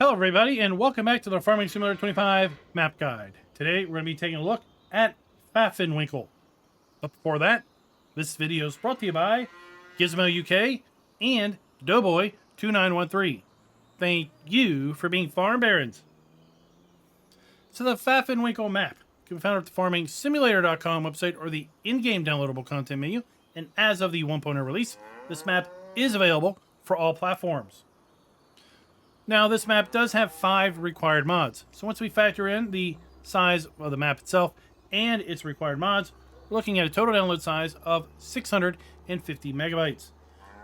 Hello everybody and welcome back to the Farming Simulator 25 map guide. Today we're going to be taking a look at Pfaffenwinkel. But before that, this video is brought to you by Gizmo UK and Doughboy2913. Thank you for being farm barons. So the Pfaffenwinkel map can be found at the farmingsimulator.com website or the in-game downloadable content menu, and as of the 1.0 release, this map is available for all platforms. Now, this map does have 5 required mods. So once we factor in the size of the map itself and its required mods, we're looking at a total download size of 650 megabytes.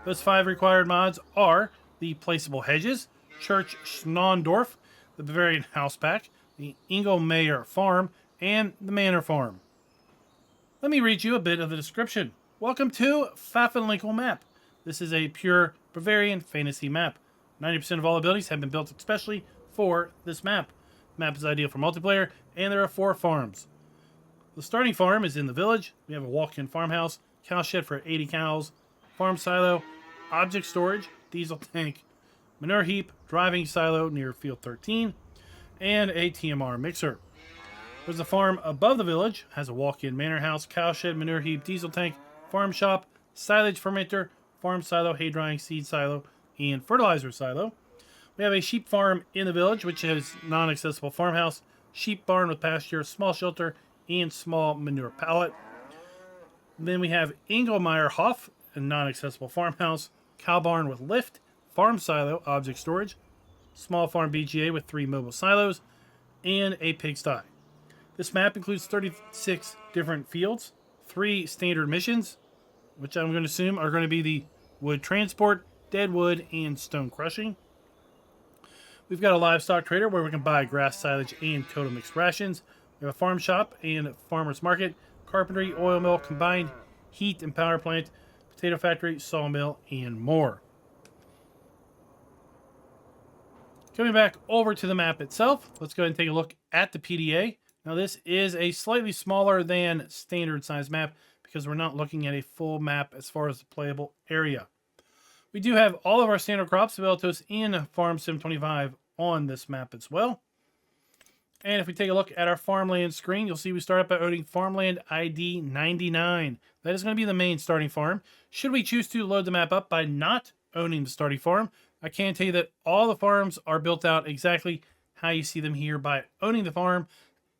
Those 5 required mods are the placeable hedges, Church Schnondorf, the Bavarian house pack, the Engelmeierhof farm, and the manor farm. Let me read you a bit of the description. Welcome to Pfaffenwinkel map. This is a pure Bavarian fantasy map. 90% of all abilities have been built especially for this map. The map is ideal for multiplayer, and there are 4 farms. The starting farm is in the village. We have a walk-in farmhouse, cowshed for 80 cows, farm silo, object storage, diesel tank, manure heap, driving silo near field 13, and a TMR mixer. There's a farm above the village, has a walk-in manor house, cowshed, manure heap, diesel tank, farm shop, silage fermenter, farm silo, hay drying, seed silo, and fertilizer silo. We have a sheep farm in the village, which has non-accessible farmhouse, sheep barn with pasture, small shelter, and small manure pallet. Then we have Engelmeierhof, a non-accessible farmhouse, cow barn with lift, farm silo, object storage, small farm BGA with 3 mobile silos, and a pigsty. This map includes 36 different fields, 3 standard missions, which I'm going to assume are going to be the wood transport, dead wood, and stone crushing. We've got a livestock trader where we can buy grass, silage, and total mixed rations. We have a farm shop and farmer's market, carpentry, oil mill, combined heat and power plant, potato factory, sawmill, and more. Coming back over to the map itself, let's go ahead and take a look at the PDA. Now this is a slightly smaller than standard size map because we're not looking at a full map as far as the playable area. We do have all of our standard crops available to us in Farm Sim 25 on this map as well. And if we take a look at our farmland screen, you'll see we start up by owning farmland ID 99. That is going to be the main starting farm. Should we choose to load the map up by not owning the starting farm, I can tell you that all the farms are built out exactly how you see them here by owning the farm.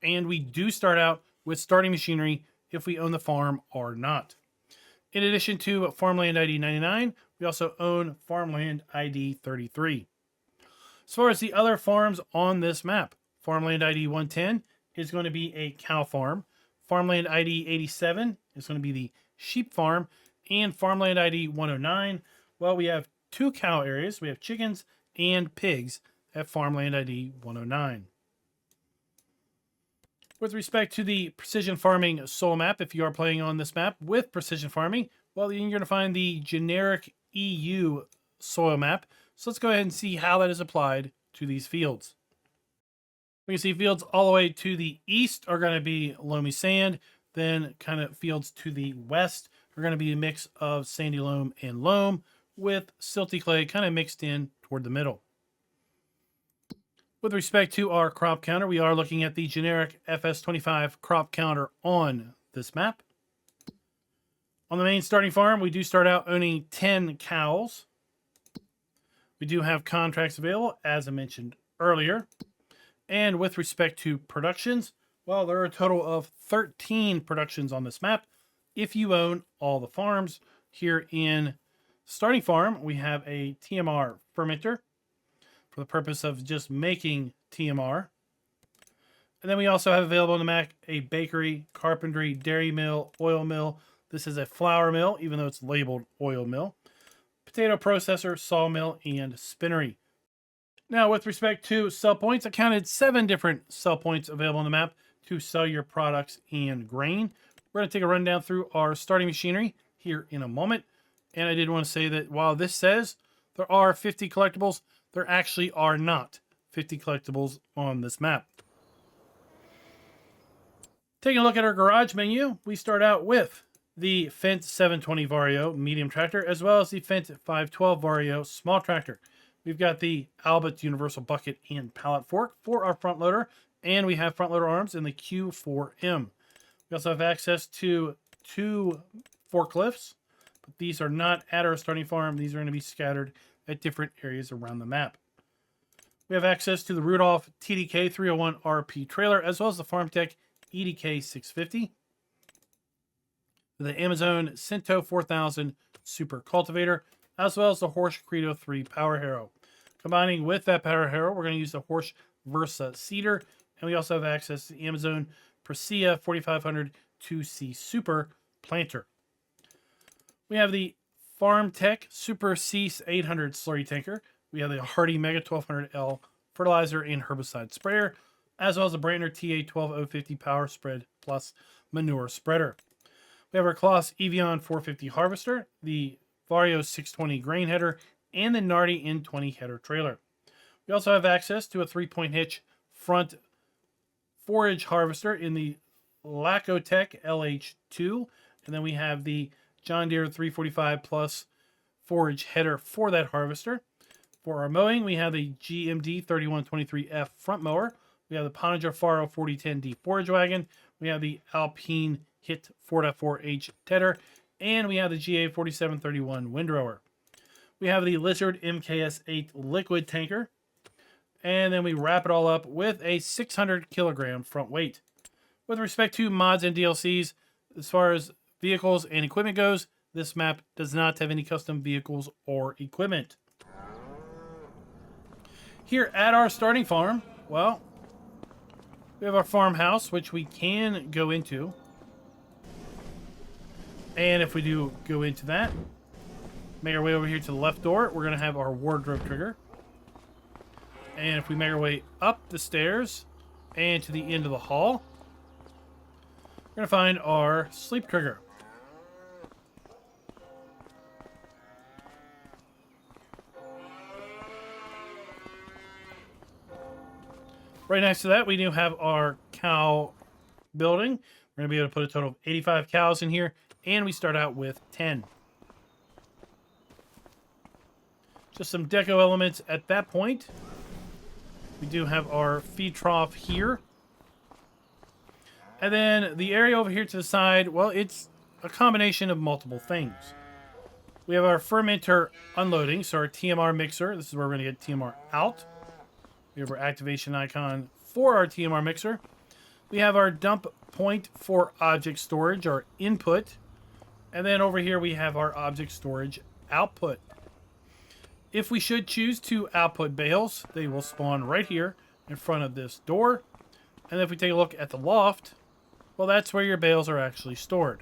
And we do start out with starting machinery if we own the farm or not. In addition to farmland ID 99, we also own farmland ID 33. As far as the other farms on this map, farmland ID 110 is going to be a cow farm. Farmland ID 87 is going to be the sheep farm. And farmland ID 109, well, we have 2 cow areas. We have chickens and pigs at farmland ID 109. With respect to the precision farming soil map, if you are playing on this map with precision farming, well, you're going to find the generic EU soil map. So let's go ahead and see how that is applied to these fields. We can see fields all the way to the east are going to be loamy sand. Then kind of fields to the west are going to be a mix of sandy loam and loam with silty clay kind of mixed in toward the middle. With respect to our crop counter, we are looking at the generic FS25 crop counter on this map. On the main starting farm, we do start out owning 10 cows. We do have contracts available, as I mentioned earlier. And with respect to productions, well, there are a total of 13 productions on this map if you own all the farms. Here in starting farm, we have a TMR fermenter for the purpose of just making TMR. And then we also have available on the Mac a bakery, carpentry, dairy mill, oil mill. This is a flour mill, even though it's labeled oil mill. Potato processor, sawmill, and spinnery. Now, with respect to sell points, I counted 7 different sell points available on the map to sell your products and grain. We're going to take a rundown through our starting machinery here in a moment. And I did want to say that while this says there are 50 collectibles, there actually are not 50 collectibles on this map. Taking a look at our garage menu, we start out with the Fendt 720 Vario medium tractor, as well as the Fendt 512 Vario small tractor. We've got the Albert Universal Bucket and Pallet Fork for our front loader, and we have front loader arms in the Q4M. We also have access to 2 forklifts, but these are not at our starting farm. These are going to be scattered at different areas around the map. We have access to the Rudolph TDK 301 RP trailer, as well as the FarmTech EDK 650. The Amazon Cento 4000 Super Cultivator, as well as the Horsch Credo 3 Power Harrow. Combining with that Power Harrow, we're going to use the Horsch Versa Seeder, and we also have access to the Amazon Presea 4500 2C Super Planter. We have the FarmTech Super Cease 800 Slurry Tanker. We have the Hardy Mega 1200L Fertilizer and Herbicide Sprayer, as well as the Brandner TA 12050 Power Spread Plus Manure Spreader. We have our Kloss Evian 450 Harvester, the Vario 620 Grain Header, and the Nardi N20 Header Trailer. We also have access to a 3-point hitch front forage harvester in the Lacotech LH2, and then we have the John Deere 345 Plus forage header for that harvester. For our mowing, we have the GMD 3123F front mower. We have the Pontiger Faro 4010D forage wagon. We have the Alpine Hit 4.4H tedder, and we have the GA 4731 windrower. We have the Lizard MKS8 liquid tanker, and then we wrap it all up with a 600 kilogram front weight. With respect to mods and DLCs, as far as vehicles and equipment goes, this map does not have any custom vehicles or equipment. Here at our starting farm, well, we have our farmhouse, which we can go into. And if we do go into that, make our way over here to the left door, we're going to have our wardrobe trigger. And if we make our way up the stairs and to the end of the hall, we're going to find our sleep trigger. Right next to that, we do have our cow building. We're going to be able to put a total of 85 cows in here, and we start out with 10. Just some deco elements at that point. We do have our feed trough here. And then the area over here to the side, well, it's a combination of multiple things. We have our fermenter unloading, so our TMR mixer. This is where we're going to get TMR out. We have our activation icon for our TMR mixer. We have our dump point for object storage, our input. And then over here we have our object storage output. If we should choose to output bales, they will spawn right here in front of this door. And if we take a look at the loft, well, that's where your bales are actually stored.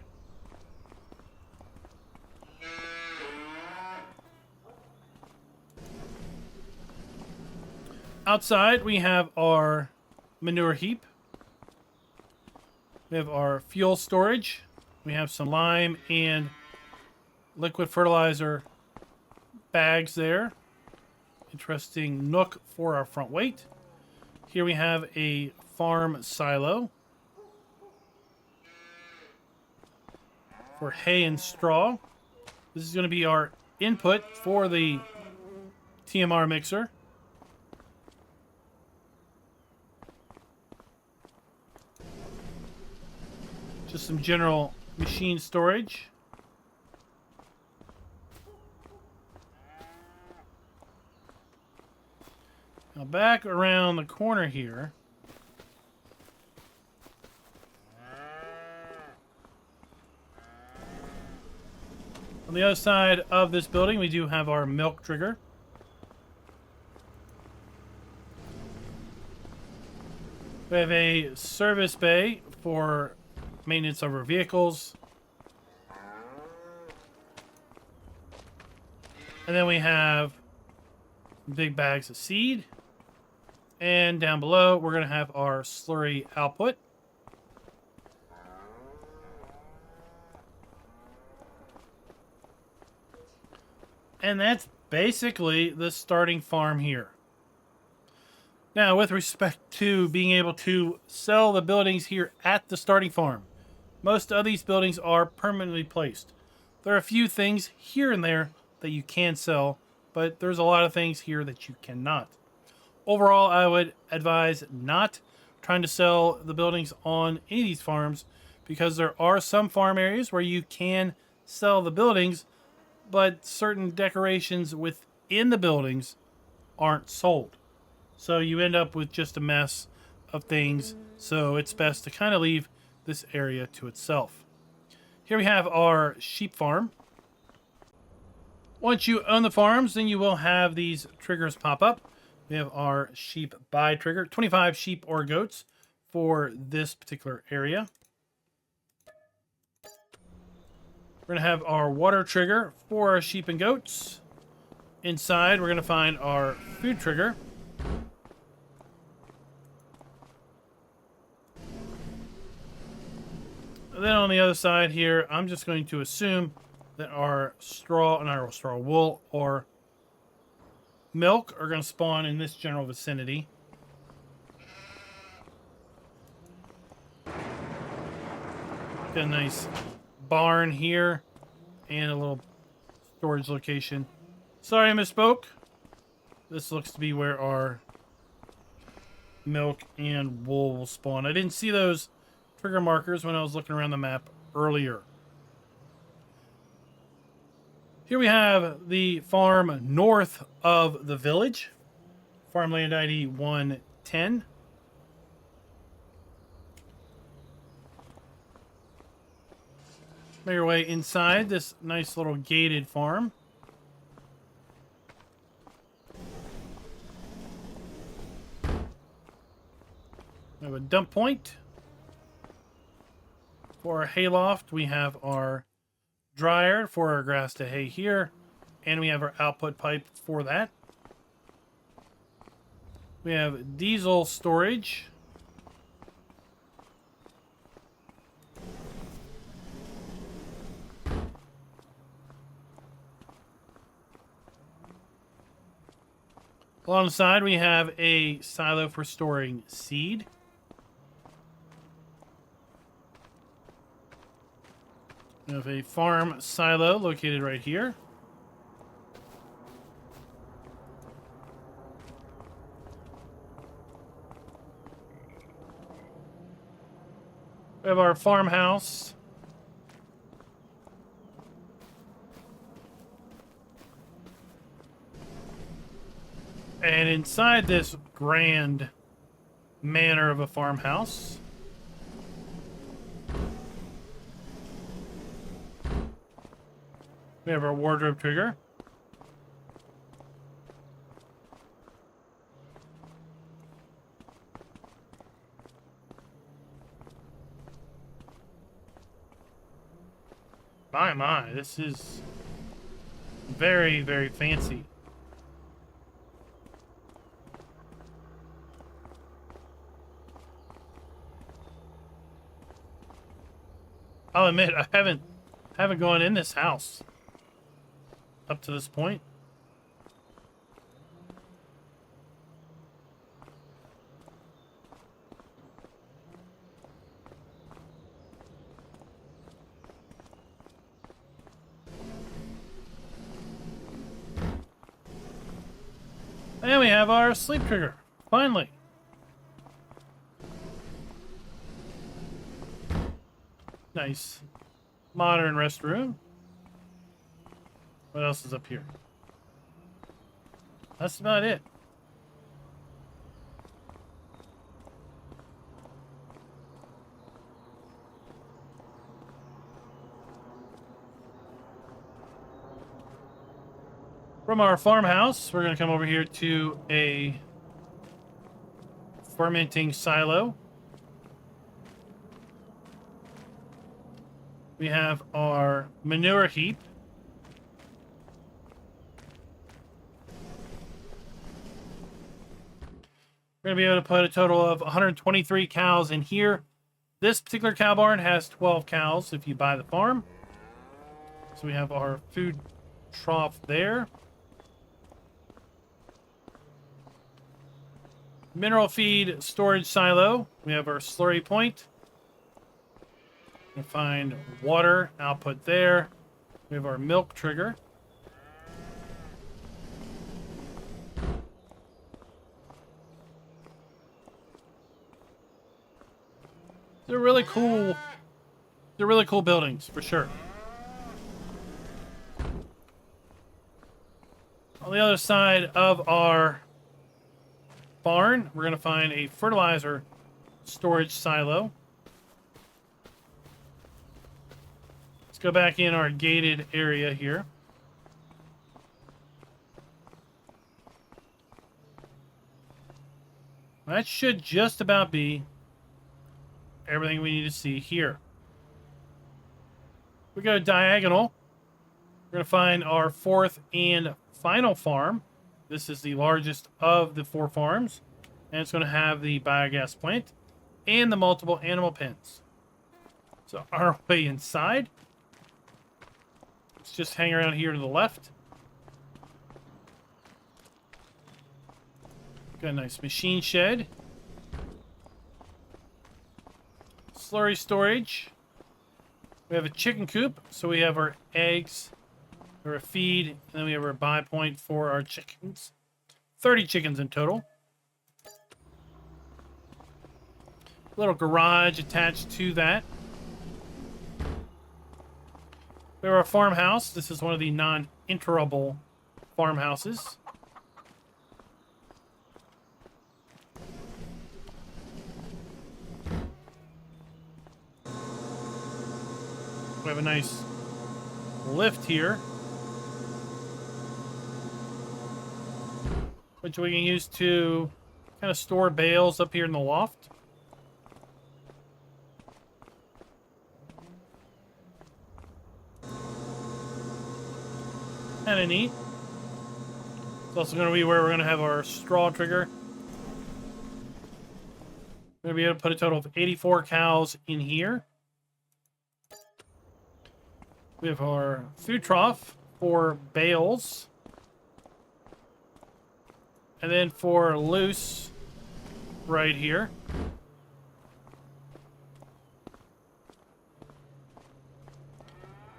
Outside, we have our manure heap. We have our fuel storage. We have some lime and liquid fertilizer bags there. Interesting nook for our front weight. Here we have a farm silo for hay and straw. This is going to be our input for the TMR mixer. Just some general machine storage. Now back around the corner here, on the other side of this building, we do have our milk trigger. We have a service bay for maintenance of our vehicles. And then we have big bags of seed. And down below, we're going to have our slurry output. And that's basically the starting farm here. Now, with respect to being able to sell the buildings here at the starting farm, most of these buildings are permanently placed. There are a few things here and there that you can sell but there's a lot of things here that you cannot. Overall, I would advise not trying to sell the buildings on any of these farms, because there are some farm areas where you can sell the buildings, but certain decorations within the buildings aren't sold. So you end up with just a mess of things. So it's best to kind of leave this area to itself. Here we have our sheep farm. Once you own the farms, then you will have these triggers pop up. We have our sheep buy trigger, 25 sheep or goats for this particular area. We're going to have our water trigger for our sheep and goats. Inside, we're going to find our food trigger. And then on the other side here, I'm just going to assume that our straw and our straw wool or milk are going to spawn in this general vicinity. Got a nice barn here and a little storage location. Sorry, I misspoke. This looks to be where our milk and wool will spawn. I didn't see those trigger markers when I was looking around the map earlier. Here we have the farm north of the village. Farmland ID 110. Make your way inside this nice little gated farm. We have a dump point. For our hayloft, we have our dryer for our grass to hay here, and we have our output pipe for that. We have diesel storage. Along the side, we have a silo for storing seed. We have a farm silo located right here. We have our farmhouse. And inside this grand manor of a farmhouse, we have our wardrobe trigger. My, this is very, very fancy. I'll admit, I haven't gone in this house up to this point. And we have our sleep trigger, finally. Nice. Modern restroom. What else is up here? That's about it. From our farmhouse, we're going to come over here to a fermenting silo. We have our manure heap. We're going to be able to put a total of 123 cows in here. This particular cow barn has 12 cows if you buy the farm. So we have our food trough there. Mineral feed storage silo. We have our slurry point. We find water output there. We have our milk trigger. They're really cool. They're really cool buildings, for sure. On the other side of our barn, we're going to find a fertilizer storage silo. Let's go back in our gated area here. That should just about be everything we need to see here. We go diagonal. We're going to find our fourth and final farm. This is the largest of the 4 farms. And it's going to have the biogas plant and the multiple animal pens. So our way inside. Let's just hang around here to the left. Got a nice machine shed. Slurry storage. We have a chicken coop, so we have our eggs, or a feed, and then we have our buy point for our chickens. 30 chickens in total. Little garage attached to that. We have our farmhouse. This is one of the non-enterable farmhouses. We have a nice lift here, which we can use to kind of store bales up here in the loft. Kind of neat. It's also going to be where we're going to have our straw trigger. We're going to be able to put a total of 84 cows in here. We have our food trough for bales. And then for loose, right here.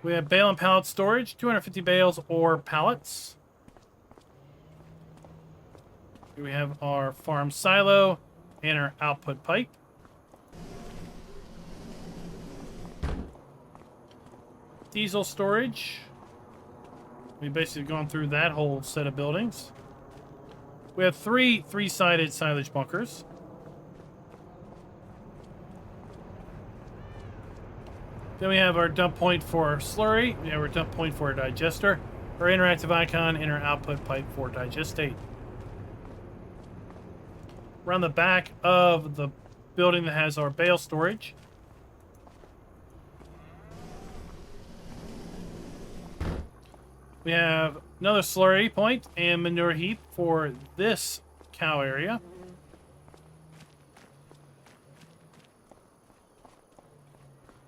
We have bale and pallet storage, 250 bales or pallets. Here we have our farm silo and our output pipe. Diesel storage. We've basically gone through that whole set of buildings. We have 3 three-sided silage bunkers. Then we have our dump point for our slurry. We have our dump point for our digester. Our interactive icon and our output pipe for digestate. Around the back of the building that has our bale storage. We have another slurry point and manure heap for this cow area.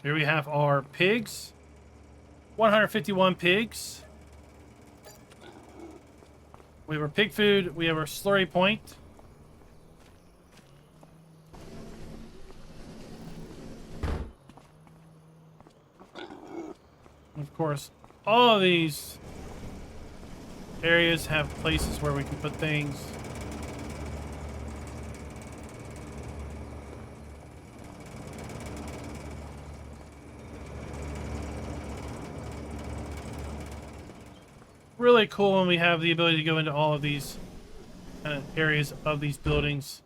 Here we have our pigs. 151 pigs. We have our pig food. We have our slurry point. And of course, all of these areas have places where we can put things. Really cool when we have the ability to go into all of these areas of these buildings.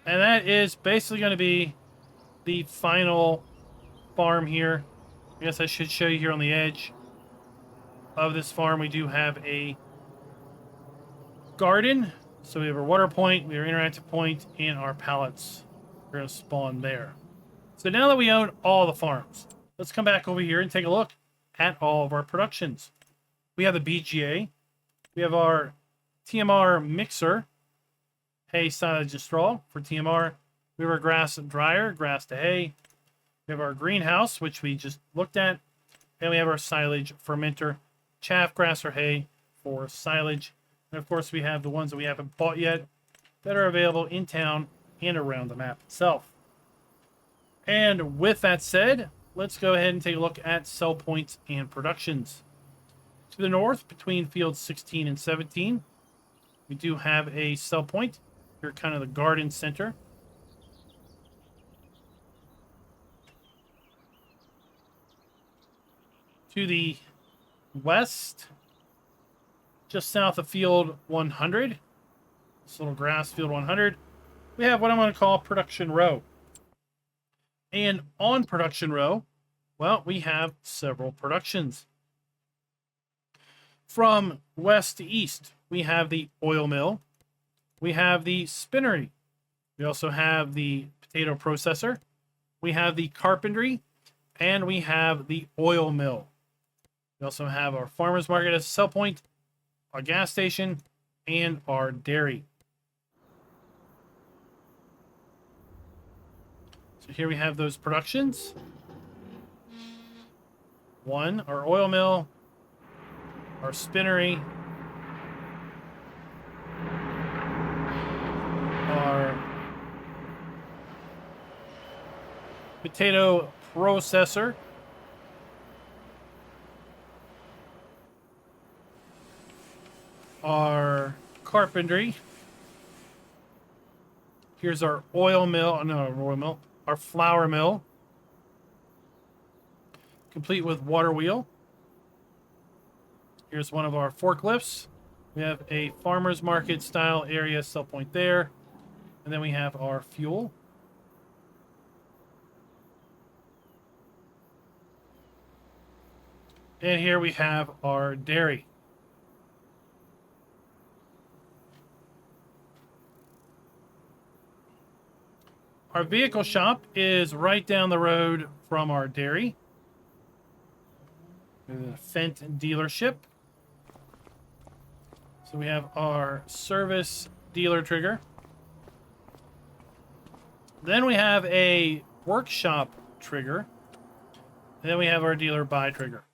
And that is basically going to be the final farm here. I guess I should show you here on the edge of this farm. We do have a garden. So we have our water point, we have our interactive point, and our pallets are going to spawn there. So now that we own all the farms, let's come back over here and take a look at all of our productions. We have the BGA. We have our TMR mixer, hay, silage, and straw for TMR. We have our grass and dryer, grass to hay. We have our greenhouse, which we just looked at. And we have our silage fermenter, chaff, grass, or hay for silage. And of course, we have the ones that we haven't bought yet that are available in town and around the map itself. And with that said, let's go ahead and take a look at sell points and productions. To the north, between fields 16 and 17, we do have a sell point. Here, kind of the garden center. To the west, just south of field 100, this little grass field 100, we have what I'm going to call production row. And on production row, well, we have several productions. From west to east, we have the oil mill. We have the spinnery. We also have the potato processor. We have the carpentry. And we have the oil mill. We also have our farmer's market as a sell point, our gas station, and our dairy. So here we have those productions. One, our oil mill, our spinnery, our potato processor, our carpentry. Here's our oil mill, our flour mill, complete with water wheel. Here's one of our forklifts. We have a farmer's market style area sell point there. And then we have our fuel. And here we have our dairy. Our vehicle shop is right down the road from our dairy. The Fendt dealership. So we have our service dealer trigger. Then we have a workshop trigger. And then we have our dealer buy trigger.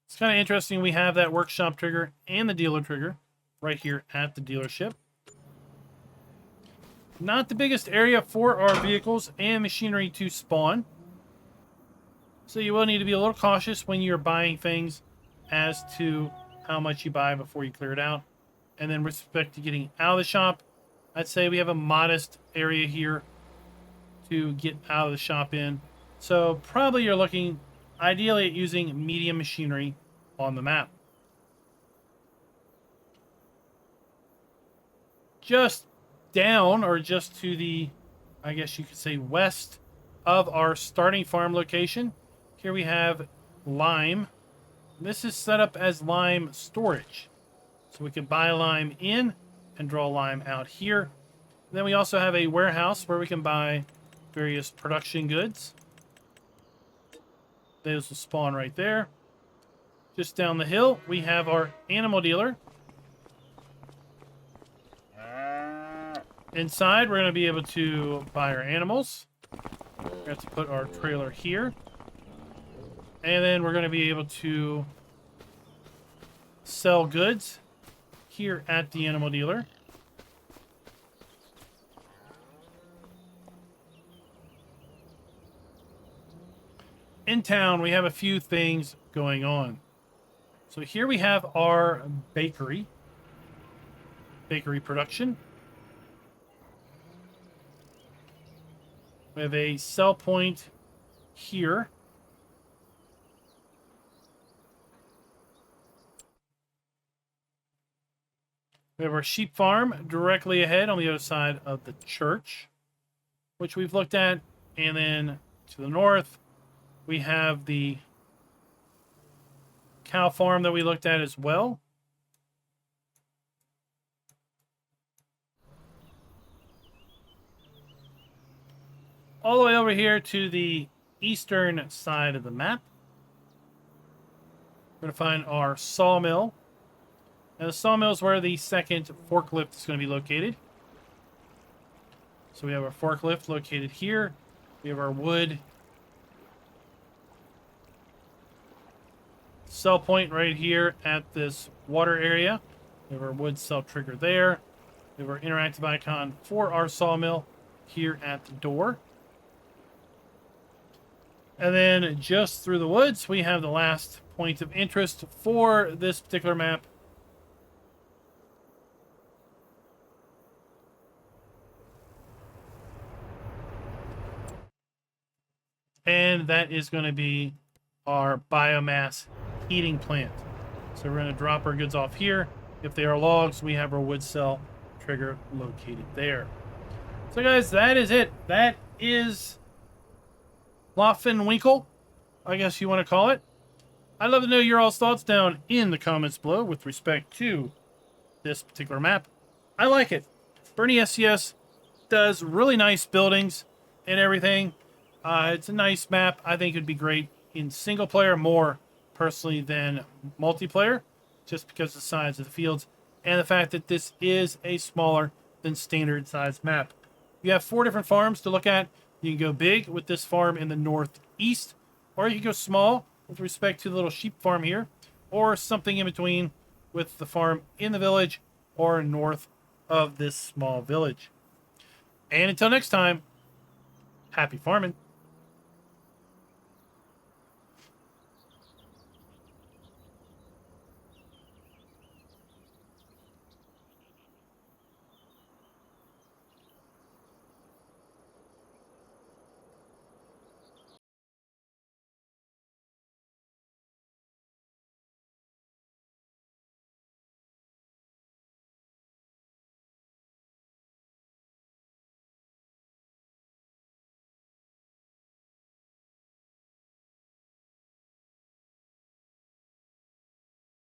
It's kind of interesting. We have that workshop trigger and the dealer trigger right here at the dealership. Not the biggest area for our vehicles and machinery to spawn. So you will need to be a little cautious when you're buying things as to how much you buy before you clear it out. And then with respect to getting out of the shop, I'd say we have a modest area here to get out of the shop in. So probably you're looking ideally at using medium machinery on the map. Just down, or just to the, I guess you could say, west of our starting farm location, here we have lime. This is set up as lime storage. So we can buy lime in and draw lime out here. And then we also have a warehouse where we can buy various production goods. Those will spawn right there. Just down the hill, we have our animal dealer. Inside, we're going to be able to buy our animals. We have to put our trailer here. And then we're going to be able to sell goods here at the animal dealer. In town, we have a few things going on. So here we have our bakery production. We have a sell point here. We have our sheep farm directly ahead on the other side of the church, which we've looked at. And then to the north, we have the cow farm that we looked at as well. All the way over here to the eastern side of the map, we're going to find our sawmill. Now, the sawmill is where the second forklift is going to be located. So we have our forklift located here. We have our wood sell point right here at this water area. We have our wood sell trigger there. We have our interactive icon for our sawmill here at the door. And then just through the woods, we have the last point of interest for this particular map. And that is going to be our biomass heating plant. So we're going to drop our goods off here. If they are logs, we have our wood cell trigger located there. So guys, that is it. That is Pfaffenwinkel, I guess you want to call it. I'd love to know your all's thoughts down in the comments below with respect to this particular map. I like it. Bernie SCS does really nice buildings and everything. It's a nice map. I think it'd be great in single player more personally than multiplayer, just because of the size of the fields and the fact that this is a smaller than standard size map. You have 4 different farms to look at. You can go big with this farm in the northeast, or you can go small with respect to the little sheep farm here, or something in between with the farm in the village or north of this small village. And until next time, happy farming.